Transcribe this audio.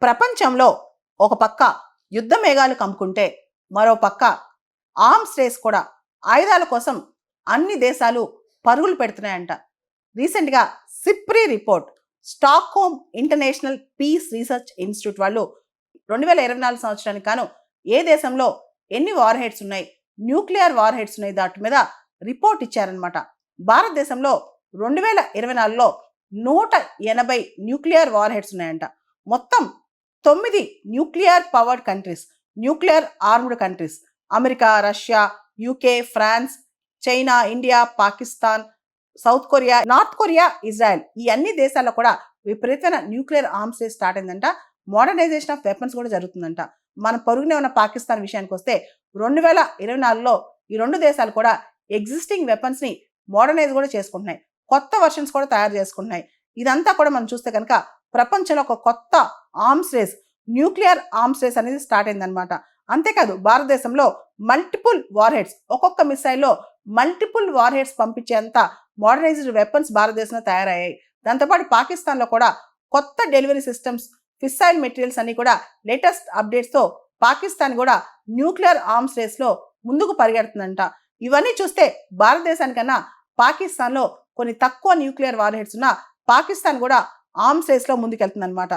ప్రపంచంలో ఒక పక్క యుద్ధ మేఘాలు కమ్ముకుంటే మరో పక్క ఆర్మ్స్ రేస్ కూడా ఆయుధాల కోసం అన్ని దేశాలు పరుగులు పెడుతున్నాయంట. రీసెంట్గా SIPRI report, Stockholm International Peace Research Institute వాళ్ళు 2024 సంవత్సరానికి గాను ఏ దేశంలో ఎన్ని వార్ హెడ్స్ ఉన్నాయి, న్యూక్లియర్ వార్ హెడ్స్ ఉన్నాయి దాటి మీద రిపోర్ట్ ఇచ్చారనమాట. భారతదేశంలో 2024లో 180 న్యూక్లియర్ వార్ హెడ్స్ ఉన్నాయంట. మొత్తం 9 nuclear powered countries, nuclear armed countries America, Russia, UK, France, China, India, Pakistan, South Korea, North Korea, Israel, ఈ అన్ని దేశాల్లో కూడా విపరీతమైన న్యూక్లియర్ ఆర్మ్స్ రేస్ స్టార్ట్ అయిందంట. మోడర్నైజేషన్ ఆఫ్ వెపన్స్ కూడా జరుగుతుందంట. మన పొరుగునే ఉన్న పాకిస్తాన్ విషయానికి వస్తే 2024లో ఈ రెండు దేశాలు కూడా ఎగ్జిస్టింగ్ వెపన్స్ని మోడర్నైజ్ కూడా చేసుకుంటున్నాయి, కొత్త వర్షన్స్ కూడా తయారు చేసుకుంటున్నాయి. ఇదంతా కూడా మనం చూస్తే కనుక ప్రపంచంలో ఒక కొత్త arms race, nuclear arms race అనేది స్టార్ట్ అయిందనమాట. అంతేకాదు భారతదేశంలో మల్టిపుల్ వార్ హెడ్స్, ఒక్కొక్క మిసైల్లో మల్టిపుల్ వార్ హెడ్స్ పంపించేంత మోడర్నైజ్డ్ వెపన్స్ భారతదేశంలో తయారయ్యాయి. దాంతోపాటు పాకిస్తాన్లో కూడా కొత్త డెలివరీ సిస్టమ్స్, ఫిస్సైల్ మెటీరియల్స్ అన్ని కూడా లేటెస్ట్ అప్డేట్స్తో పాకిస్తాన్ కూడా న్యూక్లియర్ ఆర్మ్స్ రేస్లో ముందుకు పరిగెడుతుందంట. ఇవన్నీ చూస్తే భారతదేశానికన్నా పాకిస్తాన్లో కొన్ని తక్కువ న్యూక్లియర్ వార్ హెడ్స్ ఉన్న పాకిస్తాన్ కూడా ఆర్మ్స్ రేస్లో ముందుకెళ్తుందన్నమాట.